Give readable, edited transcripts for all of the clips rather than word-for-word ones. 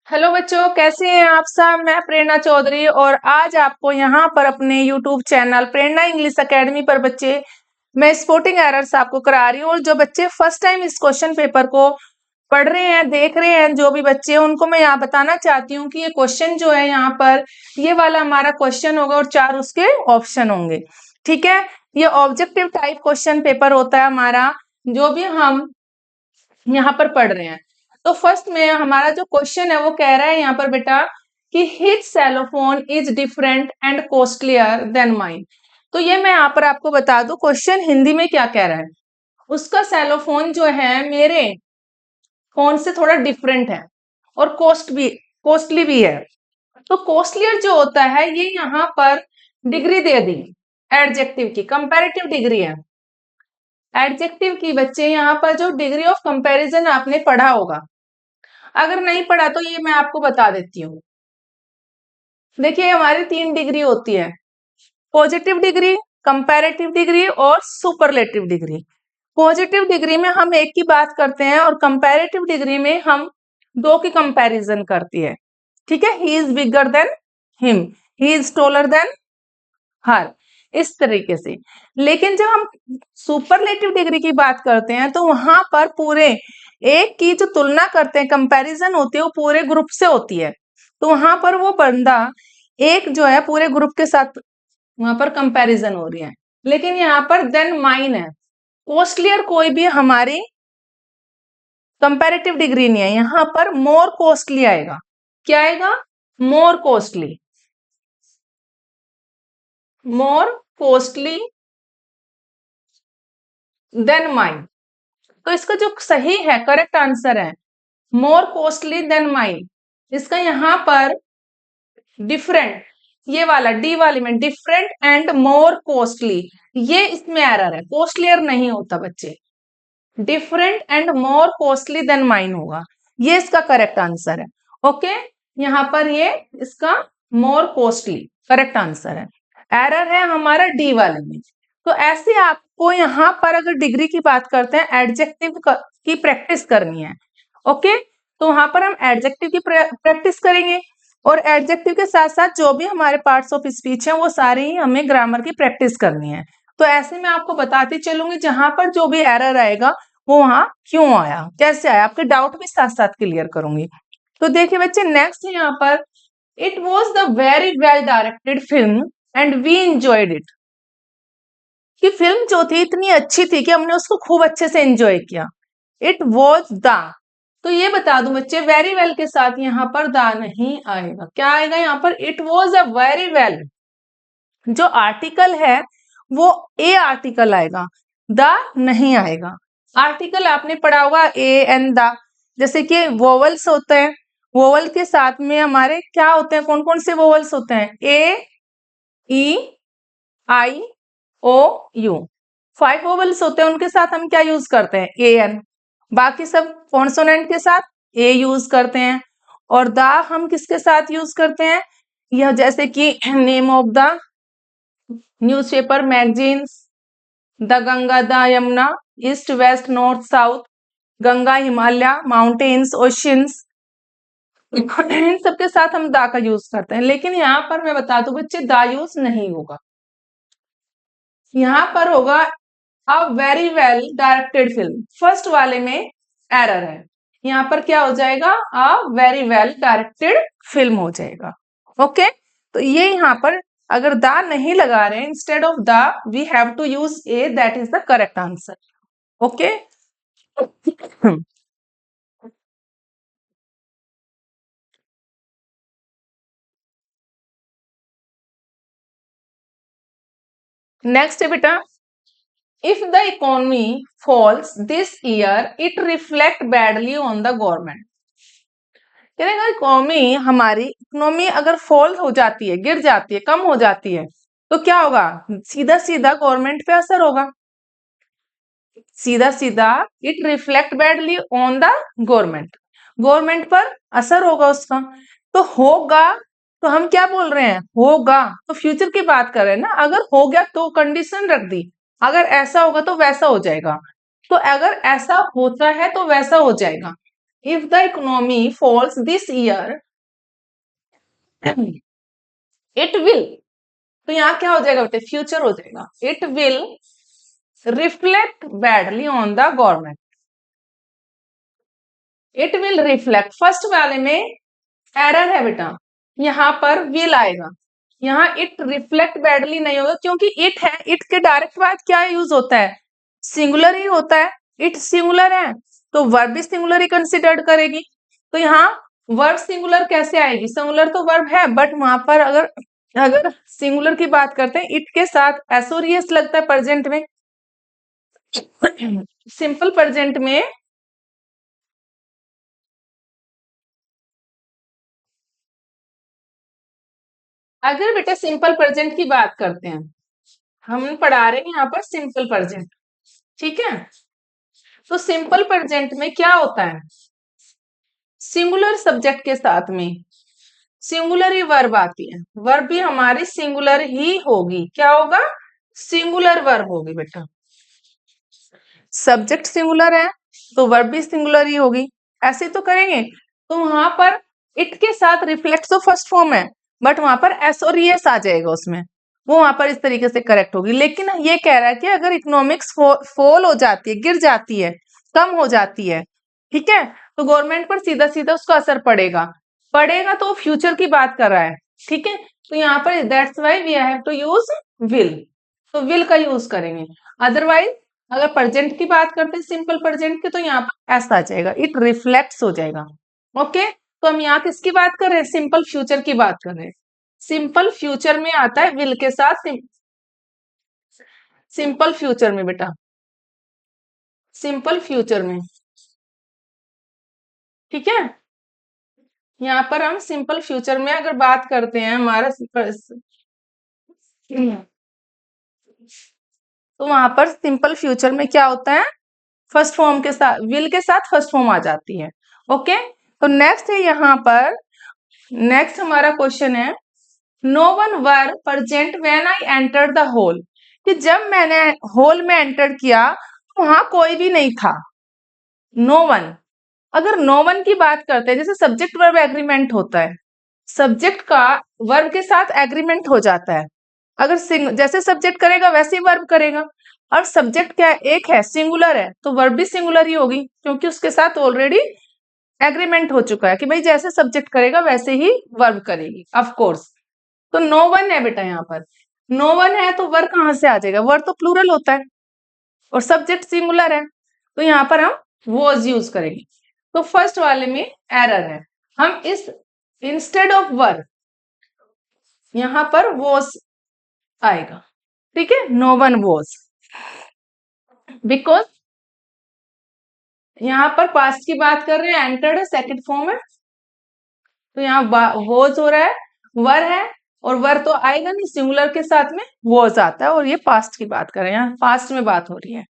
Hello बच्चों, कैसे हैं आप सब। मैं प्रेरणा चौधरी और आज आपको यहाँ पर अपने यूट्यूब चैनल प्रेरणा इंग्लिश एकेडमी पर बच्चे मैं स्पोर्टिंग एरर्स आपको करा रही हूँ। और जो बच्चे फर्स्ट टाइम इस क्वेश्चन पेपर को पढ़ रहे हैं, देख रहे हैं, जो भी बच्चे हैं, उनको मैं यहाँ बताना चाहती हूँ कि ये क्वेश्चन जो है यहाँ पर ये वाला हमारा क्वेश्चन होगा और 4 उसके ऑप्शन होंगे। ठीक है, ये ऑब्जेक्टिव टाइप क्वेश्चन पेपर होता है हमारा, जो भी हम यहाँ पर पढ़ रहे हैं। तो फर्स्ट में हमारा जो क्वेश्चन है वो कह रहा है यहाँ पर बेटा कि his cellphone is different and costlier then mine. तो ये मैं यहाँ पर आपको बता दूं क्वेश्चन हिंदी में क्या कह रहा है। उसका सेलोफोन जो है मेरे फोन से थोड़ा डिफरेंट है और कॉस्टली भी है। तो कॉस्टलियर जो होता है ये यहाँ पर डिग्री दे दी एडजेक्टिव की, कंपैरेटिव डिग्री है एडजेक्टिव की। बच्चे यहाँ पर जो डिग्री ऑफ कंपैरिजन आपने पढ़ा होगा, अगर नहीं पढ़ा तो ये मैं आपको बता देती हूँ। देखिए हमारी 3 डिग्री होती है, पॉजिटिव डिग्री, कंपैरेटिव डिग्री और सुपरलेटिव डिग्री। पॉजिटिव डिग्री में हम एक की बात करते हैं और कंपैरेटिव डिग्री में हम 2 की कंपैरिजन करती है। ठीक है, he is bigger than him, he is taller than her, इस तरीके से। लेकिन जब हम सुपरलेटिव डिग्री की बात करते हैं तो वहां पर पूरे एक की जो तुलना करते हैं, कंपैरिजन होती है, वो पूरे ग्रुप से होती है। तो वहां पर वो बंदा एक जो है पूरे ग्रुप के साथ वहां पर कंपैरिजन हो रही है। लेकिन यहाँ पर देन माइन है, कॉस्टलियर कोई भी हमारी कंपैरेटिव डिग्री नहीं है। यहाँ पर मोर कॉस्टली आएगा। क्या आएगा? मोर कॉस्टली, मोर कॉस्टली देन माइन। तो इसका जो सही है, करेक्ट आंसर है मोर कॉस्टली देन माइन। इसका यहाँ पर डिफरेंट, ये वाला डी वाले में डिफरेंट एंड मोर कॉस्टली, ये इसमें एरर है, कॉस्टलियर नहीं होता बच्चे, different and more costly then mine होगा, ये इसका करेक्ट आंसर है। ओके, यहाँ पर ये इसका मोर कॉस्टली करेक्ट आंसर है, एरर है हमारा डी वाले में। तो ऐसे आपको यहाँ पर अगर डिग्री की बात करते हैं, एडजेक्टिव की प्रैक्टिस करनी है। ओके, तो वहां पर हम एडजेक्टिव की प्रैक्टिस करेंगे और एडजेक्टिव के साथ साथ जो भी हमारे पार्ट्स ऑफ स्पीच हैं वो सारे ही हमें ग्रामर की प्रैक्टिस करनी है। तो ऐसे में आपको बताती चलूंगी जहां पर जो भी एरर आएगा वो वहां क्यों आया, कैसे आया, आपके डाउट भी साथ साथ क्लियर करूंगी। तो देखिए बच्चे, नेक्स्ट यहाँ पर it was the very well directed film and we enjoyed it. कि फिल्म जो थी इतनी अच्छी थी कि हमने उसको खूब अच्छे से एंजॉय किया। इट वॉज द, तो ये बता दूं बच्चे, वेरी वेल के साथ यहाँ पर द नहीं आएगा। क्या आएगा यहाँ पर? It was a very well, जो आर्टिकल है वो ए आर्टिकल आएगा, द नहीं आएगा। आर्टिकल आपने पढ़ा होगा ए एंड द, जैसे कि वोवल्स होते हैं, वोवल के साथ में हमारे क्या होते हैं, कौन कौन से वोवल्स होते हैं? ए, ई, आई, ओ, यू, 5 वोवल्स होते हैं, उनके साथ हम क्या यूज करते हैं? A N. बाकी सब कॉन्सोनेंट के साथ ए यूज करते हैं। और द हम किसके साथ यूज करते हैं? यह जैसे कि name of the newspaper, magazines, the Ganga, the Yamuna, east west north south, Ganga, Himalaya, mountains, oceans, इन सबके साथ हम दा का यूज करते हैं। लेकिन यहाँ पर मैं बता दूं बच्चे, दा यूज नहीं होगा, यहाँ पर होगा a very well directed film. First वाले में एरर है, यहाँ पर क्या हो जाएगा? A very well directed film हो जाएगा। ओके, तो ये यहाँ पर अगर द नहीं लगा रहे हैं, instead of the we have to use a, that is the correct answer. Okay, next है बेटा, if the economy falls this year it reflect badly on the government. अगर इकोनॉमी, हमारी इकोनॉमी अगर फॉल हो जाती है, गिर जाती है, कम हो जाती है, तो क्या होगा? सीधा सीधा गवर्नमेंट पे असर होगा, सीधा सीधा it reflect badly on the government, government पर असर होगा उसका। तो होगा, तो हम क्या बोल रहे हैं? होगा, तो फ्यूचर की बात कर रहे हैं ना। अगर हो गया तो कंडीशन रख दी, अगर ऐसा होगा तो वैसा हो जाएगा, तो अगर ऐसा होता है तो वैसा हो जाएगा। If the economy falls this year it will, तो यहाँ क्या हो जाएगा बेटे, फ्यूचर हो जाएगा, it will reflect badly on the government, it will reflect, first वाले में एरर है बेटा, यहाँ पर विल आएगा, यहाँ इट रिफ्लेक्ट बैडली नहीं होगा क्योंकि इट है, इट के डायरेक्ट बाद क्या यूज होता है, सिंगुलर ही होता है, इट सिंगुलर है तो वर्ब भी सिंगुलर ही कंसिडर्ड करेगी, तो यहाँ वर्ब सिंगुलर कैसे आएगी, सिंगुलर तो वर्ब है बट वहां पर अगर अगर सिंगुलर की बात करते हैं इट के साथ एसोरियस लगता है प्रेजेंट में, सिंपल प्रेजेंट में अगर बेटा सिंपल प्रेजेंट की बात करते हैं, हम पढ़ा रहे हैं यहाँ पर सिंपल प्रेजेंट, ठीक है, तो सिंपल प्रेजेंट में क्या होता है, सिंगुलर सब्जेक्ट के साथ में सिंगुलर ही वर्ब आती है, वर्ब भी हमारी सिंगुलर ही होगी, क्या होगा, सिंगुलर वर्ब होगी बेटा, सब्जेक्ट सिंगुलर है तो वर्ब भी सिंगुलर ही होगी, ऐसे तो करेंगे, तो वहां पर इट के साथ रिफ्लेक्ट तो फर्स्ट फॉर्म है बट वहां पर एस और एस आ जाएगा उसमें, वो वहां पर इस तरीके से करेक्ट होगी, लेकिन ये कह रहा है कि अगर इकोनॉमिक्स फॉल हो जाती है, गिर जाती है, कम हो जाती है, ठीक है, तो गवर्नमेंट पर सीधा सीधा उसका असर पड़ेगा, पड़ेगा तो फ्यूचर की बात कर रहा है, ठीक है, तो यहाँ पर that's why we have to use will, तो विल का यूज करेंगे, अदरवाइज अगर प्रेजेंट की बात करते हैं सिंपल प्रेजेंट की तो यहाँ पर ऐसा आ जाएगा, इट रिफ्लेक्ट्स हो जाएगा, ओके, तो हम यहाँ किसकी बात कर रहे हैं, सिंपल फ्यूचर की बात कर रहे हैं, सिंपल फ्यूचर में आता है विल के साथ, सिंपल फ्यूचर में बेटा, सिंपल फ्यूचर में, ठीक है, यहाँ पर हम सिंपल फ्यूचर में अगर बात करते हैं हमारा तो वहां पर सिंपल फ्यूचर में क्या होता है, फर्स्ट फॉर्म के साथ विल के साथ फर्स्ट फॉर्म आ जाती है, ओके, तो नेक्स्ट है यहाँ पर, नेक्स्ट हमारा क्वेश्चन है, no one were present when I enter the hole, कि जब मैंने होल में एंटर किया तो वहां कोई भी नहीं था, नो वन, अगर नो वन की बात करते हैं जैसे सब्जेक्ट वर्ब एग्रीमेंट होता है, सब्जेक्ट का वर्ब के साथ एग्रीमेंट हो जाता है, अगर जैसे सब्जेक्ट करेगा वैसे ही वर्ब करेगा, और सब्जेक्ट क्या है, एक है सिंगुलर है तो वर्ब भी सिंगुलर ही होगी क्योंकि उसके साथ ऑलरेडी एग्रीमेंट हो चुका है कि भाई जैसे सब्जेक्ट करेगा वैसे ही वर्ब करेगी, ऑफ कोर्स, तो नो वन है बेटा, यहाँ पर नो वन है तो वर्ब कहां से आ जाएगा, वर्ब तो प्लूरल होता है और सब्जेक्ट सिंगुलर है, तो यहाँ पर हम वॉज यूज करेंगे, तो फर्स्ट वाले में एरर है, हम इस इंस्टेड ऑफ वर्ब यहाँ पर वॉज आएगा, ठीक है, नो वन वॉज, बिकॉज यहाँ पर पास्ट की बात कर रहे हैं, एंटर्ड है सेकंड फॉर्म है, तो यहाँ वॉज हो रहा है, वर है और वर तो आएगा नहीं, सिंगुलर के साथ में वॉज आता है और ये पास्ट की बात कर रहे हैं, यहाँ पास्ट में बात हो रही है,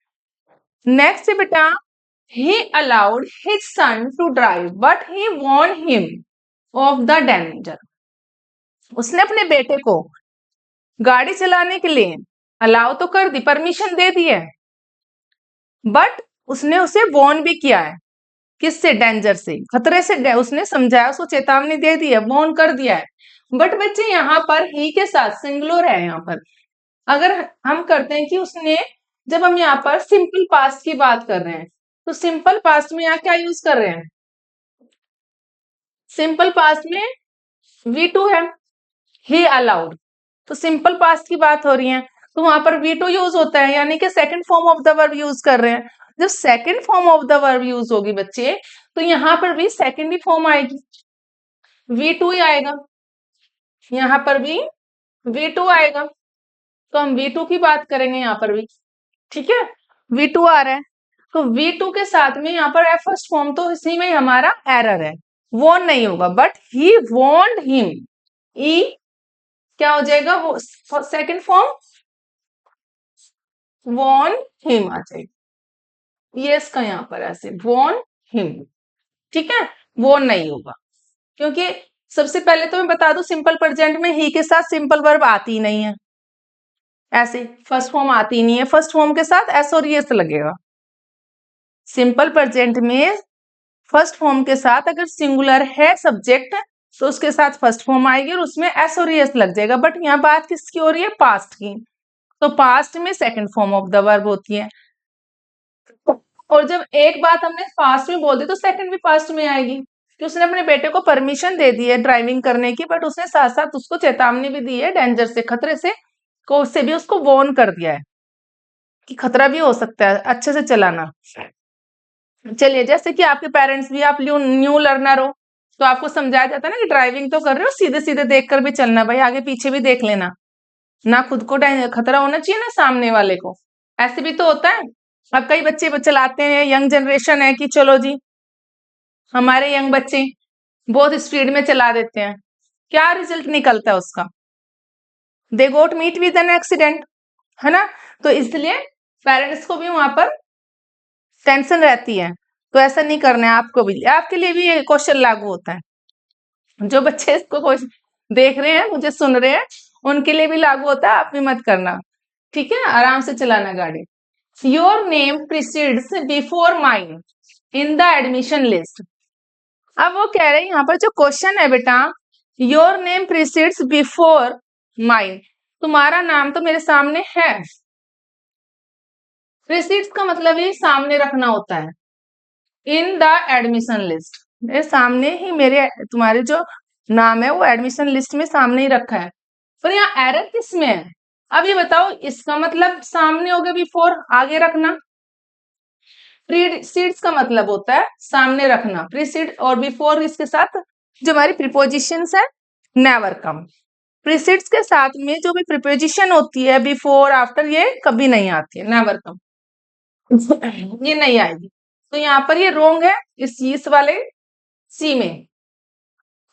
नेक्स्ट है बेटा, he allowed his son to drive but he warned him of the danger, उसने अपने बेटे को गाड़ी चलाने के लिए अलाउ तो कर दी, परमिशन दे दी है, बट उसने उसे वॉर्न भी किया है, किससे, डेंजर से, खतरे से, उसने समझाया, उसको चेतावनी दे दी है, वॉर्न कर दिया है, बट बच्चे यहाँ पर ही के साथ सिंगुलर है, यहाँ पर अगर हम करते हैं कि उसने, जब हम यहाँ पर सिंपल पास्ट की बात कर रहे हैं तो सिंपल पास्ट में यहाँ क्या यूज कर रहे हैं, सिंपल पास्ट में V2 है, ही अलाउड, तो सिंपल पास्ट की बात हो रही है तो वहां पर V2 यूज होता है, यानी कि second form of the verb use कर रहे हैं, जब second form of the verb use होगी बच्चे तो यहाँ पर भी सेकंड ही फॉर्म आएगी, V2 ही आएगा, यहाँ पर भी V2 आएगा, तो हम V2 की बात करेंगे यहाँ पर भी, ठीक है, V2 आ रहा है, तो V2 के साथ में यहाँ पर है फर्स्ट फॉर्म, तो इसी में हमारा एरर है, वॉर्न नहीं होगा, बट ही वॉन्ड हिम, ई क्या हो जाएगा, वो सेकंड फॉर्म वॉर्न हिम आ जाएगा, यस का यहाँ पर ऐसे वॉर्न हिम, ठीक है, वॉर्न नहीं होगा क्योंकि सबसे पहले तो मैं बता दूं सिंपल प्रेजेंट में ही के साथ सिंपल वर्ब आती ही नहीं है, ऐसे फर्स्ट फॉर्म आती ही नहीं है, फर्स्ट फॉर्म के साथ एस और एस लगेगा, सिंपल प्रेजेंट में फर्स्ट फॉर्म के साथ अगर सिंगुलर है सब्जेक्ट तो उसके साथ फर्स्ट फॉर्म आएगी और उसमें एस और एस लग जाएगा। बट यहाँ बात किसकी हो रही है? पास्ट की। तो पास्ट में second form of the verb होती है। और जब एक बात हमने पास्ट में बोल दी तो सेकंड भी पास्ट में आएगी कि उसने अपने बेटे को परमिशन दे दी है ड्राइविंग करने की, बट उसने साथ साथ उसको चेतावनी भी दी है डेंजर से, खतरे से, को उससे भी उसको वार्न कर दिया है कि खतरा भी हो सकता है, अच्छे से चलाना। चलिए, जैसे कि आपके पेरेंट्स भी, आप न्यू लर्नर हो तो आपको समझाया जाता है ना कि ड्राइविंग तो कर रहे हो, सीधे सीधे देखकर भी चलना, भाई आगे पीछे भी देख लेना, ना खुद को खतरा होना चाहिए ना सामने वाले को। ऐसे भी तो होता है। अब कई बच्चे चलाते हैं, यंग जनरेशन है कि चलो जी हमारे यंग बच्चे बहुत स्पीड में चला देते हैं, क्या रिजल्ट निकलता है उसका? They got meet with an accident, है ना। तो इसलिए पेरेंट्स को भी वहां पर टेंशन रहती है, तो ऐसा नहीं करना है आपको भी। आपके लिए भी ये क्वेश्चन लागू होता है। जो बच्चे इसको देख रहे हैं, मुझे सुन रहे हैं, उनके लिए भी लागू होता है, आप भी मत करना, ठीक है। आराम से चलाना गाड़ी। Your name precedes before mine in the admission list. अब वो कह रहे हैं यहाँ पर जो क्वेश्चन है बेटा, your name precedes before mine, तुम्हारा नाम तो मेरे सामने है। प्रीसीड्स का मतलब ये सामने रखना होता है। इन द एडमिशन लिस्ट, मेरे सामने ही मेरे तुम्हारे जो नाम है वो एडमिशन लिस्ट में सामने ही रखा है। पर यहाँ एरर किस में है? अब ये बताओ, इसका मतलब सामने हो गया बिफोर, आगे रखना। प्रीसीड्स का मतलब होता है सामने रखना, प्रीसीड और बिफोर इसके साथ जो हमारी प्रीपोजिशंस है नेवर कम। प्रीसीड्स के साथ में जो भी प्रीपोजिशन होती है बिफोर आफ्टर, ये कभी नहीं आती है, नेवर कम, ये नहीं आएगी। तो यहाँ पर ये रोंग है, इस वाले सी में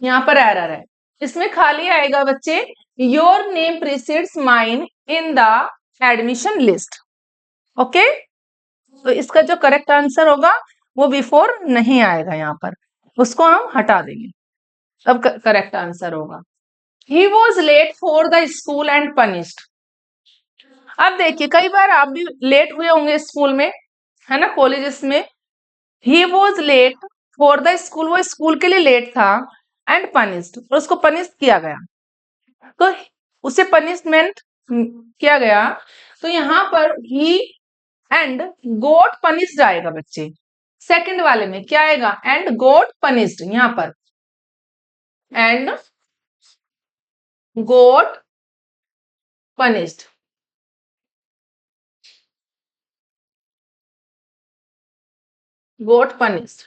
यहाँ पर एरर है। इसमें खाली आएगा बच्चे, your name precedes mine in the admission list. Okay, तो इसका जो करेक्ट आंसर होगा वो बिफोर नहीं आएगा, यहाँ पर उसको हम हटा देंगे। अब करेक्ट आंसर होगा, he was late for the school and punished. अब देखिए, कई बार आप भी लेट हुए होंगे स्कूल में, है ना, कॉलेजेस में। He was late for the school, वो स्कूल के लिए लेट था, एंड पनिश्ड, और उसको पनिश किया गया, तो उसे पनिशमेंट किया गया। तो यहाँ पर ही एंड गोट पनिश्ड आएगा बच्चे। सेकंड वाले में क्या आएगा? एंड गोट पनिश्ड, यहाँ पर and got punished. Got punished,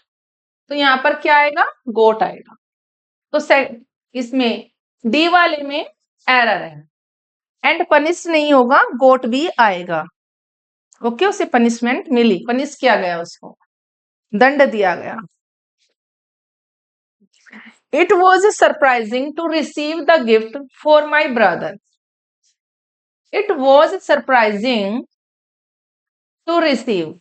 तो यहाँ पर क्या आएगा? गोट आएगा। तो इसमें डी वाले में एरर है, एंड पनिश नहीं होगा, गोट भी आएगा। ओके, उसे पनिशमेंट मिली, पनिश किया गया, उसको दंड दिया गया। It was surprising to receive the gift for my brother. It was surprising to receive,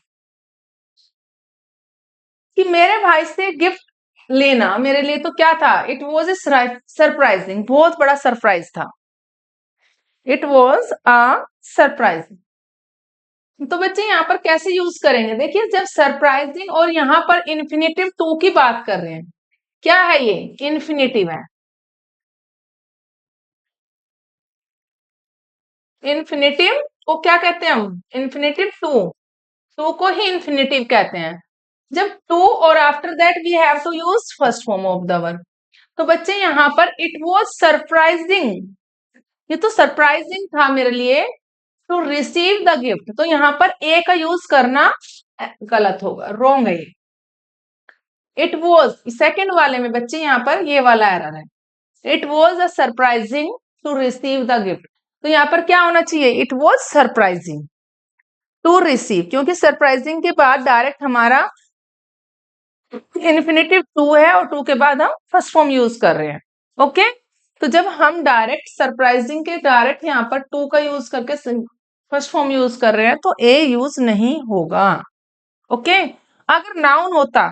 कि मेरे भाई से गिफ्ट लेना मेरे लिए तो क्या था? इट वॉज सरप्राइजिंग, बहुत बड़ा सरप्राइज था। It was a surprising. तो बच्चे यहाँ पर कैसे यूज करेंगे? देखिए, जब सरप्राइजिंग और यहाँ पर इन्फिनेटिव टू की बात कर रहे हैं, क्या है ये? इन्फिनेटिव है। इन्फिनेटिव को क्या कहते हैं हम? इन्फिनेटिव टू, टू को ही इन्फिनेटिव कहते हैं। जब टू और after that we have to use first form of the verb. तो बच्चे यहाँ पर इट वॉज सरप्राइजिंग, ये तो सरप्राइजिंग था मेरे लिए, टू रिसीव द गिफ्ट, तो यहाँ पर ए का यूज करना गलत होगा, रॉन्ग है ये। इट वॉज सेकेंड वाले में बच्चे यहाँ पर ये वाला एरर है, it was a surprising to receive the gift, तो यहाँ पर क्या होना चाहिए? It was surprising to receive, क्योंकि सरप्राइजिंग के बाद डायरेक्ट हमारा इन्फिनेटिव टू है और टू के बाद हम फर्स्ट फॉर्म यूज कर रहे हैं। ओके, तो जब हम डायरेक्ट सरप्राइजिंग के डायरेक्ट यहाँ पर टू का यूज करके फर्स्ट फॉर्म यूज कर रहे हैं तो ए यूज नहीं होगा। ओके, अगर नाउन होता,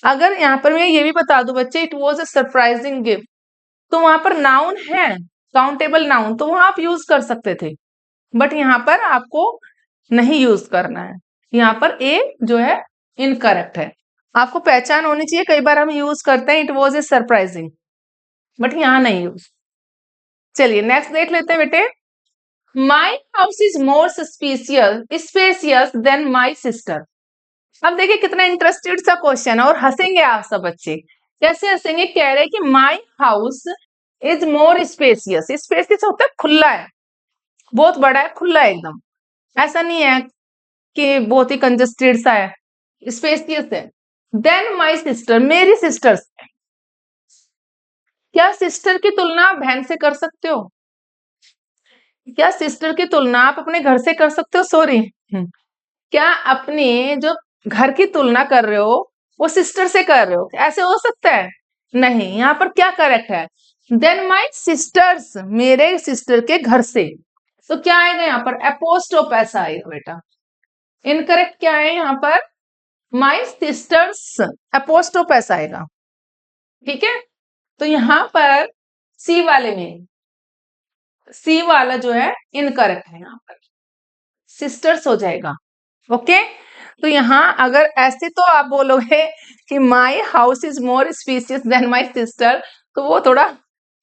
अगर यहाँ पर मैं ये भी बता दूं बच्चे, it was a surprising gift, तो वहां पर नाउन है, काउंटेबल नाउन, तो वहां आप यूज कर सकते थे, बट यहाँ पर आपको नहीं यूज करना है। यहाँ पर ए जो है इनकरेक्ट है। आपको पहचान होनी चाहिए, कई बार हम यूज करते हैं it was a surprising, but यहाँ नहीं यूज। चलिए नेक्स्ट देख लेते हैं बेटे। My house is more spacious than my sister. अब देखिए कितना इंटरेस्टेड सा क्वेश्चन है, और हंसेंगे आप सब बच्चे। कैसे हंसेंगे? कह रहे हैं कि my house is more spacious. Spacious होता है खुला है, बहुत बड़ा है, खुला है एकदम। ऐसा नहीं है कि बहुत ही कंजस्टेड सा है, स्पेसियस है। देन माई सिस्टर, मेरी सिस्टर से। क्या सिस्टर की तुलना आप बहन से कर सकते हो? क्या सिस्टर की तुलना आप अपने घर से कर सकते हो? सॉरी, क्या अपने जो घर की तुलना कर रहे हो वो सिस्टर से कर रहे हो? ऐसे हो सकता है? नहीं। यहाँ पर क्या करेक्ट है? देन माई सिस्टर्स, मेरे सिस्टर के घर से। तो क्या आएगा यहाँ पर? एपोस्ट्रोफ ऐसा आएगा बेटा। इनकरेक्ट क्या है यहाँ पर? माई सिस्टर्स, एपोस्ट्रोफ ऐसा आएगा। ठीक है, तो यहाँ पर सी वाले में, सी वाला जो है इनकरेक्ट है, यहाँ पर सिस्टर्स हो जाएगा। ओके, तो यहाँ अगर ऐसे तो आप बोलोगे कि my house is more spacious than my sister, तो वो थोड़ा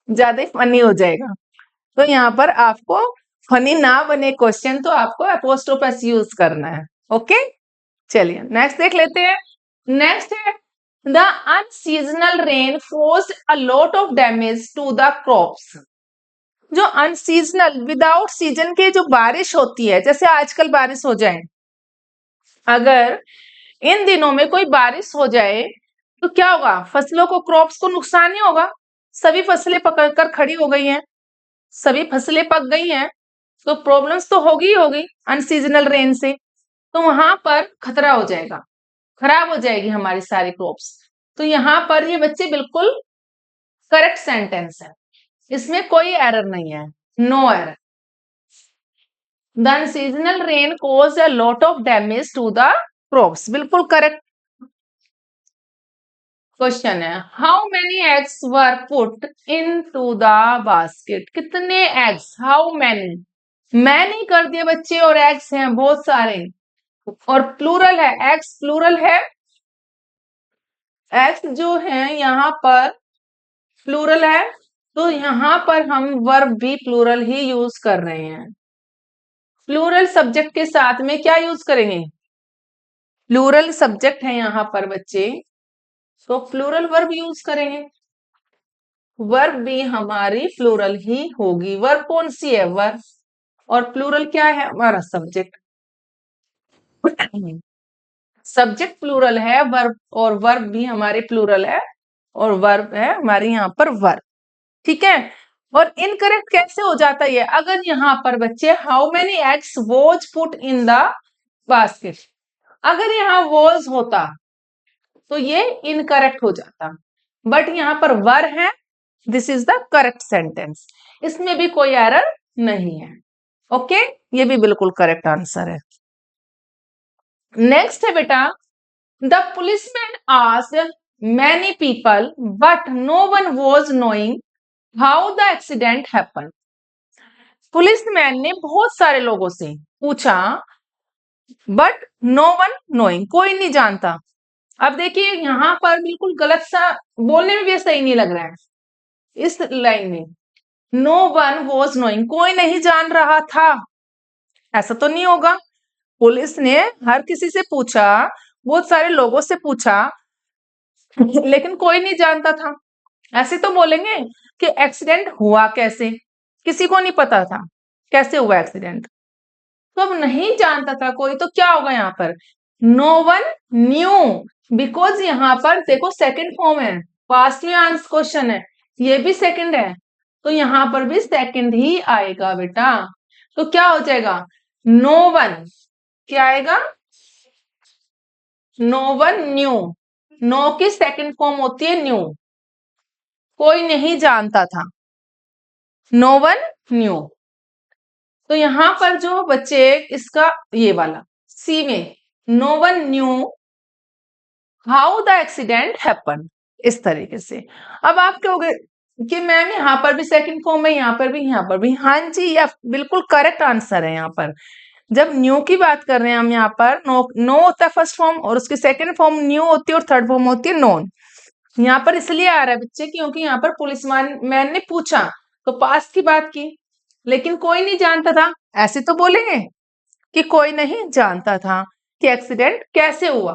ज्यादा फनी हो जाएगा। तो यहाँ पर आपको फनी ना बने क्वेश्चन तो आपको एपोस्ट्रोफ एस यूज करना है। ओके, चलिए नेक्स्ट देख लेते हैं। नेक्स्ट है the unseasonal rain caused a lot of damage to the crops. जो अनसीजनल, विदाउट सीजन के जो बारिश होती है, जैसे आजकल बारिश हो जाए, अगर इन दिनों में कोई बारिश हो जाए तो क्या होगा? फसलों को, क्रॉप्स को नुकसान ही होगा। सभी फसलें पकड़कर खड़ी हो गई हैं, सभी फसलें पक गई हैं, तो प्रॉब्लम्स तो होगी ही होगी अनसीजनल रेन से। तो वहां पर खतरा हो जाएगा, खराब हो जाएगी हमारी सारी क्रॉप्स। तो यहाँ पर ये बच्चे बिल्कुल करेक्ट सेंटेंस है, इसमें कोई एरर नहीं है, no error. The unseasonal rain cause a lot of damage to the crops, बिल्कुल करेक्ट क्वेश्चन है। How many eggs were put into the basket. कितने एग्स? हाउ मैनी, मैनी कर दिए बच्चे, और एग्स हैं बहुत सारे, और प्लूरल है, एग्स प्लूरल है। एग्स जो है यहाँ पर प्लूरल है, तो यहाँ पर हम वर्ब भी प्लूरल ही यूज कर रहे हैं। प्लूरल सब्जेक्ट के साथ में क्या यूज करेंगे? प्लूरल सब्जेक्ट है यहाँ पर बच्चे, तो प्लूरल वर्ब यूज करेंगे। वर्ब भी हमारी प्लूरल ही होगी। वर्ब कौन सी है? वर्ब, और प्लूरल क्या है? हमारा सब्जेक्ट। सब्जेक्ट प्लूरल है, वर्ब, और वर्ब भी हमारे प्लूरल है, और वर्ब है हमारे यहाँ पर वर्ब। ठीक है, और इनकरेक्ट कैसे हो जाता है? अगर यहाँ पर बच्चे how many eggs was put in the basket, अगर यहाँ वॉज होता तो ये इनकरेक्ट हो जाता, बट यहाँ पर वर है, this is the correct sentence, इसमें भी कोई एरर नहीं है। ओके, ये भी बिल्कुल करेक्ट आंसर है। नेक्स्ट है बेटा, the policeman asked many people but no one was knowing how the accident happen. Policeman ने बहुत सारे लोगों से पूछा, बट नो वन नोइंग, कोई नहीं जानता। अब देखिए यहाँ पर बिल्कुल गलत सा, बोलने में भी सही नहीं लग रहा है इस लाइन में। नो वन वॉज नोइंग, कोई नहीं जान रहा था, ऐसा तो नहीं होगा। पुलिस ने हर किसी से पूछा, बहुत सारे लोगों से पूछा, लेकिन कोई नहीं जानता था। ऐसे तो बोलेंगे कि एक्सीडेंट हुआ कैसे, किसी को नहीं पता था कैसे हुआ एक्सीडेंट। तो अब नहीं जानता था कोई, तो क्या होगा यहाँ पर? नो वन न्यू, बिकॉज यहाँ पर देखो सेकंड फॉर्म है, पास्ट में आंसर क्वेश्चन है, ये भी सेकंड है, तो यहाँ पर भी सेकंड ही आएगा बेटा। तो क्या हो जाएगा? नो वन, क्या आएगा? नो वन न्यू, नो की सेकंड फॉर्म होती है न्यू, कोई नहीं जानता था, नो वन न्यू। तो यहां पर जो बच्चे इसका ये वाला सी में, no one knew how the accident happen, इस तरीके से। अब आप कहोगे कि मैम यहाँ पर भी सेकंड फॉर्म है, यहाँ पर भी, यहाँ पर भी। हाँ जी, या बिल्कुल करेक्ट आंसर है यहाँ पर। जब न्यू की बात कर रहे हैं हम यहाँ पर, नो नो होता है फर्स्ट फॉर्म और उसकी सेकंड फॉर्म न्यू होती है और थर्ड फॉर्म होती है नोन। यहाँ पर इसलिए आ रहा है बच्चे क्योंकि यहाँ पर पुलिस मैन ने पूछा तो पास्ट की बात की, लेकिन कोई नहीं जानता था, ऐसे तो बोलेंगे कि कोई नहीं जानता था कि एक्सीडेंट कैसे हुआ,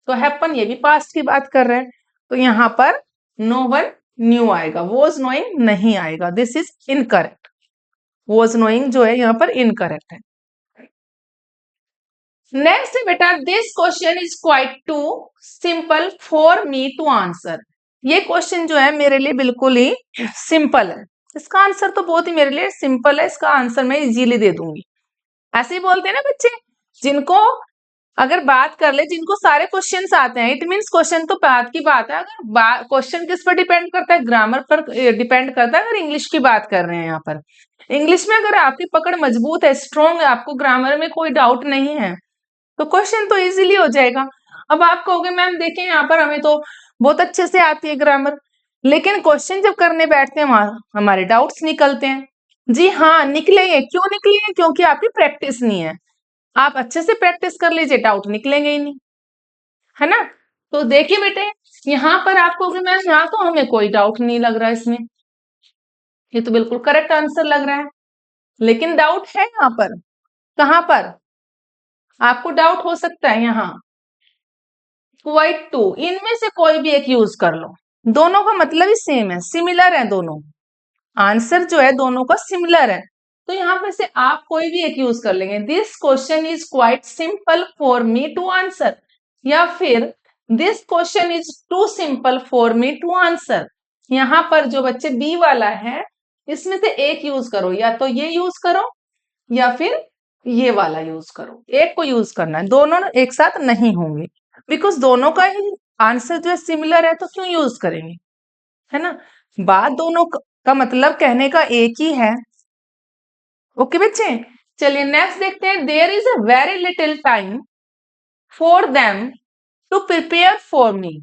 तो हैपन ये भी पास्ट की बात कर रहे हैं, तो यहाँ पर नो वन न्यू आएगा, वॉज नोइंग नहीं आएगा, this is incorrect. Was knowing जो है यहाँ पर इनकरेक्ट है। नेक्स्ट है बेटा, this question is quite too simple for me to answer. ये क्वेश्चन जो है मेरे लिए बिल्कुल ही सिंपल है, इसका आंसर तो बहुत ही मेरे लिए सिंपल है, इसका आंसर मैं इजीली दे दूंगी। ऐसे ही बोलते हैं ना बच्चे, जिनको अगर बात कर ले, जिनको सारे क्वेश्चंस आते हैं, इट मींस क्वेश्चन तो बात की बात है। अगर क्वेश्चन किस पर डिपेंड करता है, ग्रामर पर डिपेंड करता है। अगर इंग्लिश की बात कर रहे हैं यहाँ पर, इंग्लिश में अगर आपकी पकड़ मजबूत है, स्ट्रॉन्ग है, आपको ग्रामर में कोई डाउट नहीं है, तो क्वेश्चन तो इजीली हो जाएगा। अब आप कहोगे मैम देखिए यहाँ पर हमें तो बहुत अच्छे से आती है ग्रामर, लेकिन क्वेश्चन जब करने बैठते हैं वहां हमारे डाउट्स निकलते हैं। जी हाँ, निकलेंगे। क्यों निकलेंगे? क्योंकि आपकी प्रैक्टिस नहीं है। आप अच्छे से प्रैक्टिस कर लीजिए, डाउट निकलेंगे ही नहीं, है ना। तो देखिए बेटे, यहाँ पर आप कहोगे मैम यहाँ तो हमें कोई डाउट नहीं लग रहा है, इसमें ये तो बिल्कुल करेक्ट आंसर लग रहा है, लेकिन डाउट है यहाँ पर। कहाँ पर आपको डाउट हो सकता है? यहाँ क्वाइट टू, इनमें से कोई भी एक यूज कर लो, दोनों का मतलब ही सेम है, सिमिलर है दोनों, आंसर जो है दोनों का सिमिलर है, तो यहाँ पर से आप कोई भी एक यूज कर लेंगे। This question is quite simple for me to answer, या फिर this question is too simple for me to answer. यहाँ पर जो बच्चे बी वाला है, इसमें से एक यूज करो, या तो ये यूज करो या फिर ये वाला यूज करो, एक को यूज करना है, दोनों एक साथ नहीं होंगे, बिकॉज दोनों का ही आंसर जो है सिमिलर है, तो क्यों यूज करेंगे, है ना। बात दोनों का मतलब कहने का एक ही है। ओके बच्चे, चलिए नेक्स्ट देखते हैं। There is a very little time for them to prepare for me.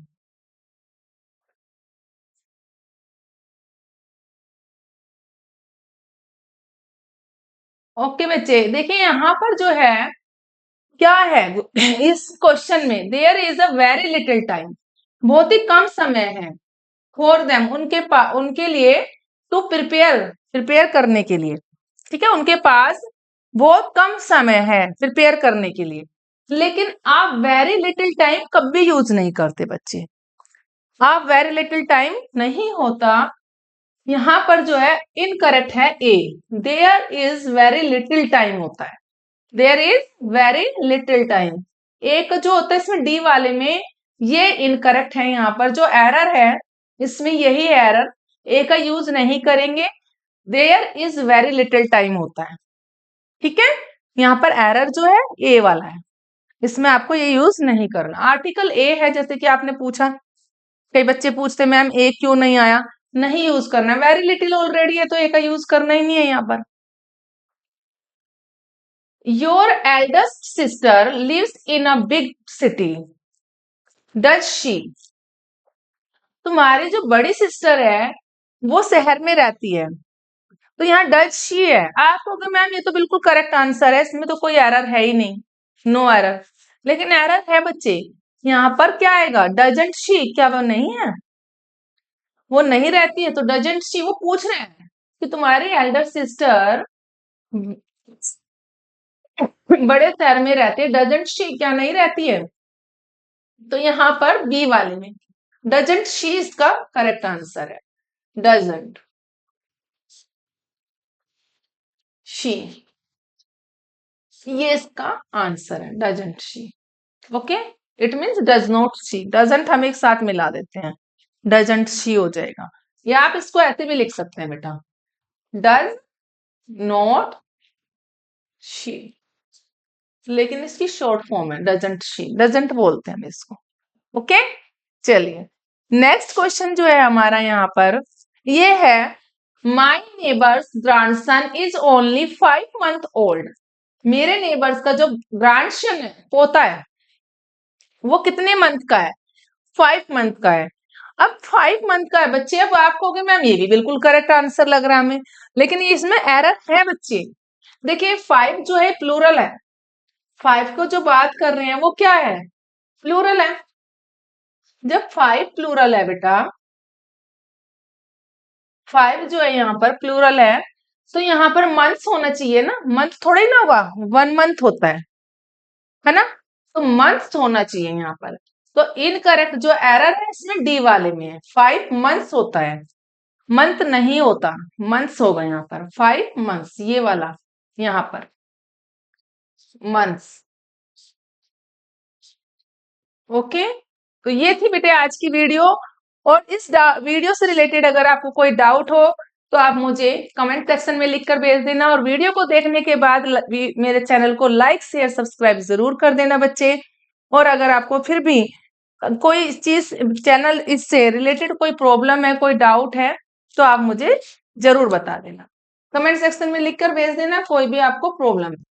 Okay बच्चे, देखिए यहाँ पर जो है क्या है इस क्वेश्चन में, there is a very little time, बहुत ही कम समय है, फॉर देम उनके लिए, टू प्रिपेयर प्रिपेयर करने के लिए, ठीक है, उनके पास बहुत कम समय है प्रिपेयर करने के लिए। लेकिन आप वेरी लिटिल टाइम कभी यूज नहीं करते बच्चे, आप वेरी लिटिल टाइम नहीं होता, यहाँ पर जो है इनकरेक्ट है ए, there is very little time होता है, there is very little time. एक जो होता है इसमें डी वाले में, ये इनकरेक्ट है, यहाँ पर जो एरर है इसमें यही एरर, ए का यूज नहीं करेंगे, there is very little time होता है, ठीक है। यहाँ पर एरर जो है ए वाला है, इसमें आपको ये यूज नहीं करना। आर्टिकल ए है, जैसे कि आपने पूछा, कई बच्चे पूछते मैम ए क्यों नहीं आया, नहीं यूज करना, वेरी लिटिल ऑलरेडी है तो ए का यूज करना ही नहीं है यहाँ पर। Your eldest sister lives in a big city, does she. तुम्हारी जो बड़ी सिस्टर है वो शहर में रहती है, तो यहाँ डज शी है। आप कहोगे मैम ये तो बिल्कुल करेक्ट आंसर है, इसमें तो कोई एरर है ही नहीं, नो एरर। लेकिन एरर है बच्चे, यहाँ पर क्या आएगा, डजंट शी, क्या वो नहीं है, वो नहीं रहती है, तो डजंट शी, वो पूछ रहे हैं कि तुम्हारी एल्डर सिस्टर बड़े शहर में रहती है, डजंट शी, क्या नहीं रहती है, तो यहाँ पर बी वाले में डजंट शी इसका करेक्ट आंसर है, डजंट शी, ये इसका आंसर है, doesn't she. Okay, it means does not she, doesn't हम एक साथ मिला देते हैं, डजंट शी हो जाएगा, या आप इसको ऐसे भी लिख सकते हैं बेटा, डज नॉट शी, लेकिन इसकी शॉर्ट फॉर्म है डजंट शी, डजंट बोलते हैं हम इसको। ओके, चलिए नेक्स्ट क्वेश्चन जो है हमारा यहाँ पर ये है, माई neighbours grandson is only 5 month old. मेरे नेबर्स का जो ग्रैंडसन है, पोता है, वो कितने मंथ का है, 5 मंथ का है। अब 5 मंथ का है बच्चे, अब आप कहोगे मैम ये भी बिल्कुल करेक्ट आंसर लग रहा है हमें, लेकिन इसमें एरर है बच्चे। देखिए 5 जो है प्लूरल है, 5 को जो बात कर रहे हैं वो क्या है, प्लूरल है। जब 5 प्लूरल है बेटा, 5 जो है यहाँ पर प्लूरल है, तो यहाँ पर मंथ्स होना चाहिए ना, मंथ थोड़ा ही ना होगा, 1 मंथ होता है ना, तो मंथ्स होना चाहिए यहाँ पर। तो इनकरेक्ट जो एरर है इसमें डी वाले में है, 5 मंथ्स होता है, मंथ नहीं होता, मंथ्स होगा यहाँ पर, 5 मंथ्स ये वाला यहाँ पर मंथ्स। ओके, तो ये थी बेटे आज की वीडियो। और इस वीडियो से रिलेटेड अगर आपको कोई डाउट हो तो आप मुझे कमेंट सेक्शन में लिखकर भेज देना, और वीडियो को देखने के बाद मेरे चैनल को लाइक शेयर सब्सक्राइब जरूर कर देना बच्चे। और अगर आपको फिर भी कोई चीज चैनल इससे रिलेटेड कोई प्रॉब्लम है, कोई डाउट है, तो आप मुझे जरूर बता देना, कमेंट सेक्शन में लिखकर भेज देना कोई भी आपको प्रॉब्लम है।